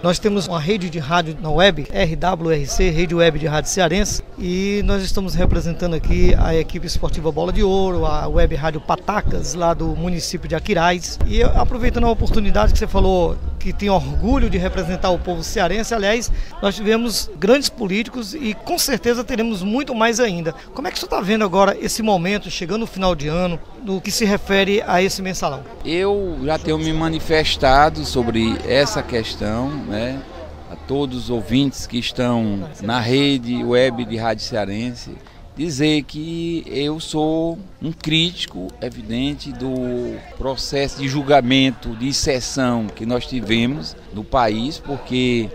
Nós temos uma rede de rádio na web, RWRC, Rede Web de Rádio Cearense, e nós estamos representando aqui a equipe esportiva Bola de Ouro, a web rádio Patacas, lá do município de Aquiraz. E aproveitando a oportunidade que você falou que tem orgulho de representar o povo cearense, aliás, nós tivemos grandes políticos e com certeza teremos muito mais ainda. Como é que você está vendo agora esse momento, chegando no final de ano, no que se refere a esse mensalão? Eu já tenho me manifestado sobre essa questão, né? A todos os ouvintes que estão na rede web de Rádio Cearense, dizer que eu sou um crítico evidente do processo de julgamento de exceção que nós tivemos no país, porque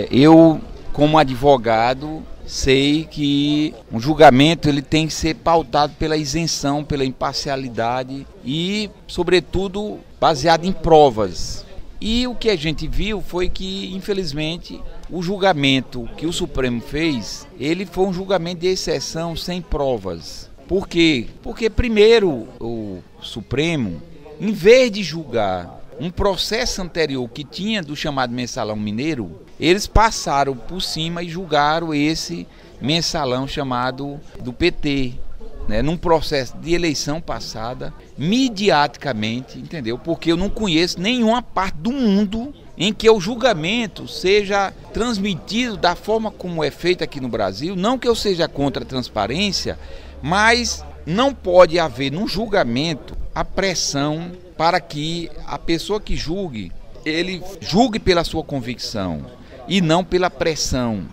eu, como advogado, sei que um julgamento ele tem que ser pautado pela isenção, pela imparcialidade e, sobretudo, baseado em provas. E o que a gente viu foi que, infelizmente, o julgamento que o Supremo fez, ele foi um julgamento de exceção sem provas. Por quê? Porque, primeiro, o Supremo, em vez de julgar um processo anterior que tinha do chamado mensalão mineiro, eles passaram por cima e julgaram esse mensalão chamado do PT, né, num processo de eleição passada, midiaticamente, entendeu? Porque eu não conheço nenhuma parte do mundo em que o julgamento seja transmitido da forma como é feito aqui no Brasil. Não que eu seja contra a transparência, mas não pode haver num julgamento a pressão para que a pessoa que julgue, ele julgue pela sua convicção e não pela pressão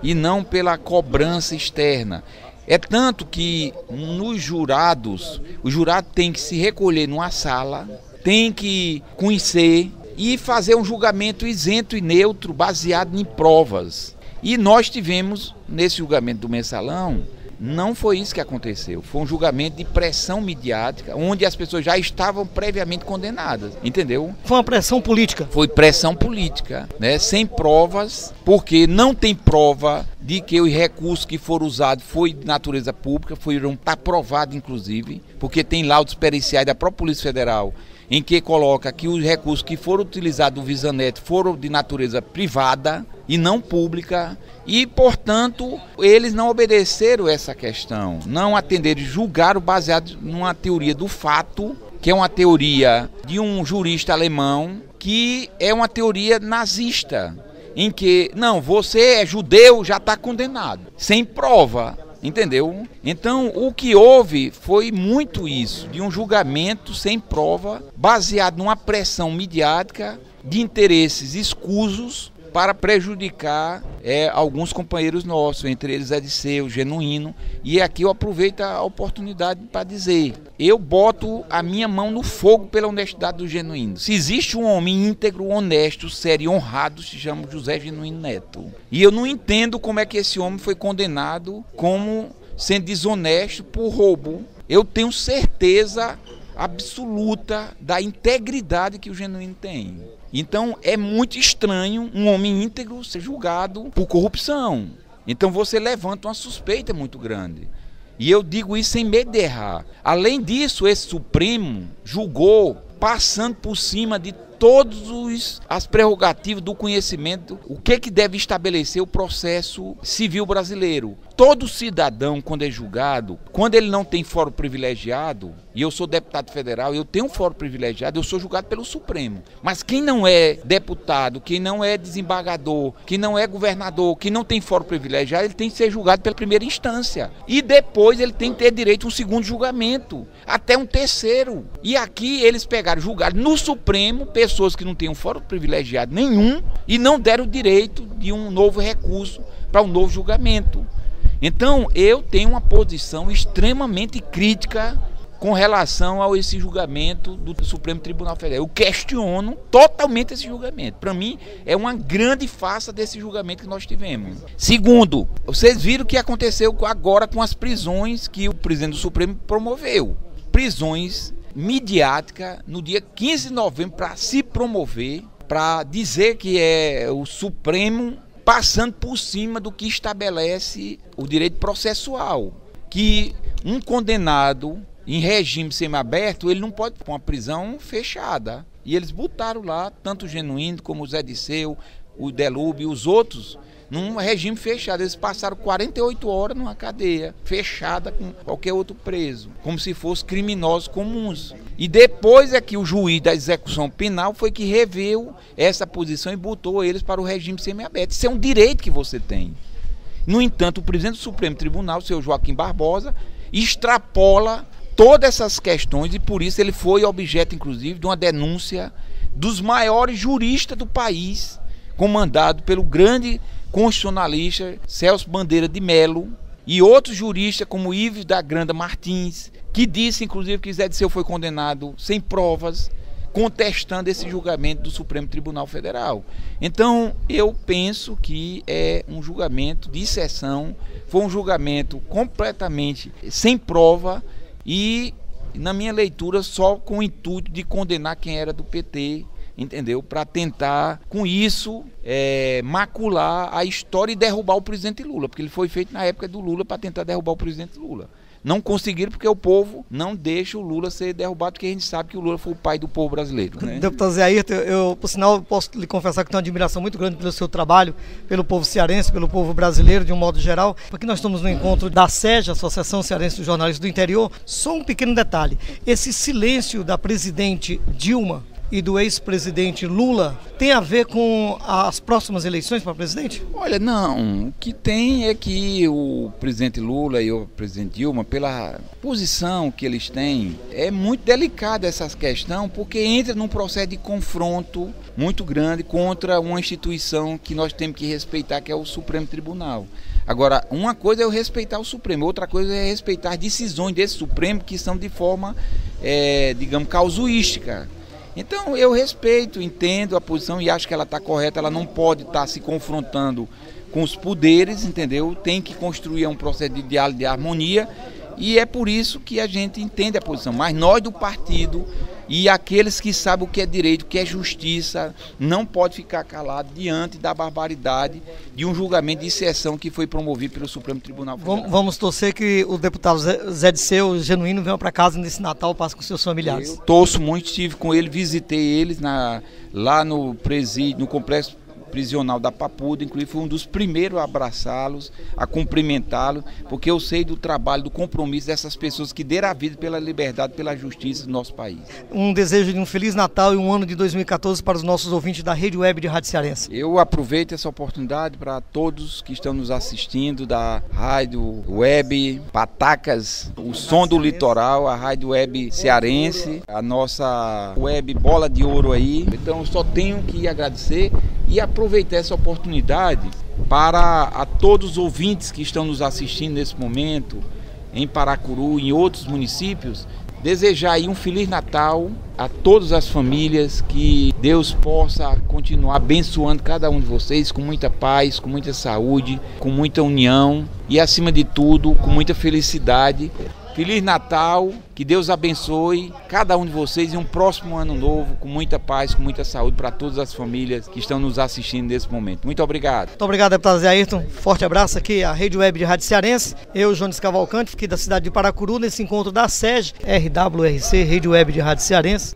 e não pela cobrança externa. É tanto que nos jurados, o jurado tem que se recolher numa sala, tem que conhecer e fazer um julgamento isento e neutro, baseado em provas. E nós tivemos, nesse julgamento do mensalão, não foi isso que aconteceu. Foi um julgamento de pressão midiática, onde as pessoas já estavam previamente condenadas, entendeu? Foi uma pressão política? Foi pressão política, né? Sem provas, porque não tem prova de que os recursos que foram usados foi de natureza pública, está provado inclusive, porque tem laudos periciais da própria Polícia Federal, em que coloca que os recursos que foram utilizados do Visanet foram de natureza privada e não pública, e, portanto, eles não obedeceram essa questão, não atenderam, julgaram baseado numa teoria do fato, que é uma teoria de um jurista alemão, que é uma teoria nazista, em que, não, você é judeu, já está condenado, sem prova. Entendeu? Então, o que houve foi muito isso, de um julgamento sem prova, baseado numa pressão midiática de interesses escusos para prejudicar alguns companheiros nossos, entre eles Ediceu, Genuíno. E aqui eu aproveito a oportunidade para dizer, eu boto a minha mão no fogo pela honestidade do Genuíno. Se existe um homem íntegro, honesto, sério e honrado, se chama José Genuíno Neto. E eu não entendo como é que esse homem foi condenado como sendo desonesto por roubo. Eu tenho certeza absoluta da integridade que o Genuíno tem. Então é muito estranho um homem íntegro ser julgado por corrupção. Então você levanta uma suspeita muito grande. E eu digo isso sem medo de errar. Além disso, esse Supremo julgou passando por cima de todas as prerrogativas do conhecimento, o que deve estabelecer o processo civil brasileiro. Todo cidadão, quando é julgado, quando ele não tem fórum privilegiado, e eu sou deputado federal, eu tenho um fórum privilegiado, eu sou julgado pelo Supremo. Mas quem não é deputado, quem não é desembargador, quem não é governador, quem não tem fórum privilegiado, ele tem que ser julgado pela primeira instância. E depois ele tem que ter direito a um segundo julgamento, até um terceiro. E aqui eles pegaram, julgaram no Supremo, pessoas que não têm um fórum privilegiado nenhum e não deram o direito de um novo recurso para um novo julgamento. Então, eu tenho uma posição extremamente crítica com relação a esse julgamento do Supremo Tribunal Federal. Eu questiono totalmente esse julgamento. Para mim, é uma grande farsa desse julgamento que nós tivemos. Segundo, vocês viram o que aconteceu agora com as prisões que o presidente do Supremo promoveu. Prisões midiáticas no dia 15 de novembro para se promover, para dizer que é o Supremo passando por cima do que estabelece o direito processual, que um condenado em regime semiaberto, ele não pode ter uma prisão fechada. E eles botaram lá, tanto o Genuíno como o Zé Disseu, o Delúbio e os outros, num regime fechado. Eles passaram 48 horas numa cadeia, fechada com qualquer outro preso, como se fossem criminosos comuns. E depois é que o juiz da execução penal foi que reviu essa posição e botou eles para o regime semiaberto. Isso é um direito que você tem. No entanto, o presidente do Supremo Tribunal, o senhor Joaquim Barbosa, extrapola todas essas questões e por isso ele foi objeto, inclusive, de uma denúncia dos maiores juristas do país, comandado pelo grande constitucionalista Celso Bandeira de Mello e outros juristas como Ives da Granda Martins, que disse inclusive que Zé Disseu foi condenado sem provas, contestando esse julgamento do Supremo Tribunal Federal. Então eu penso que é um julgamento de exceção, foi um julgamento completamente sem prova e, na minha leitura, só com o intuito de condenar quem era do PT, entendeu? Para tentar, com isso, macular a história e derrubar o presidente Lula, porque ele foi feito na época do Lula para tentar derrubar o presidente Lula. Não conseguiram porque o povo não deixa o Lula ser derrubado, porque a gente sabe que o Lula foi o pai do povo brasileiro, né? Deputado Zé Ayrton, eu, por sinal, posso lhe confessar que tenho uma admiração muito grande pelo seu trabalho, pelo povo cearense, pelo povo brasileiro de um modo geral, porque nós estamos no encontro da SEJ, Associação Cearense dos Jornalistas do Interior. Só um pequeno detalhe, esse silêncio da presidente Dilma e do ex-presidente Lula tem a ver com as próximas eleições para presidente? Olha, não. O que tem é que o presidente Lula e o presidente Dilma, pela posição que eles têm, é muito delicada essa questão, porque entra num processo de confronto muito grande contra uma instituição que nós temos que respeitar, que é o Supremo Tribunal. Agora, uma coisa é eu respeitar o Supremo, outra coisa é respeitar as decisões desse Supremo que são de forma, digamos, causuística. Então eu respeito, entendo a posição e acho que ela está correta, ela não pode estar se confrontando com os poderes, entendeu? Tem que construir um processo de diálogo, de harmonia e é por isso que a gente entende a posição. Mas nós do partido e aqueles que sabem o que é direito, o que é justiça, não pode ficar calado diante da barbaridade de um julgamento de exceção que foi promovido pelo Supremo Tribunal Federal. Vamos torcer que o deputado Zé Disseu, genuíno, venha para casa nesse Natal, passe com seus familiares. Eu torço muito, estive com ele, visitei eles lá no presídio, no complexo prisional da Papuda, inclusive fui um dos primeiros a abraçá-los, a cumprimentá-los, porque eu sei do trabalho, do compromisso dessas pessoas que deram a vida pela liberdade, pela justiça do nosso país. Um desejo de um Feliz Natal e um ano de 2014 para os nossos ouvintes da Rede Web de Rádio Cearense. Eu aproveito essa oportunidade para todos que estão nos assistindo da Rádio Web Patacas, o som do litoral, a Rádio Web Cearense, a nossa Web Bola de Ouro aí. Então eu só tenho que agradecer e aproveitar essa oportunidade para a todos os ouvintes que estão nos assistindo nesse momento, em Paracuru e em outros municípios, desejar aí um Feliz Natal a todas as famílias, que Deus possa continuar abençoando cada um de vocês com muita paz, com muita saúde, com muita união e, acima de tudo, com muita felicidade. Feliz Natal, que Deus abençoe cada um de vocês e um próximo ano novo com muita paz, com muita saúde para todas as famílias que estão nos assistindo nesse momento. Muito obrigado. Muito obrigado, deputado Zé Ayrton. Forte abraço aqui à Rede Web de Rádio Cearense. Eu, Jones Cavalcante, fiquei da cidade de Paracuru nesse encontro da SEJ, RWRC, Rede Web de Rádio Cearense.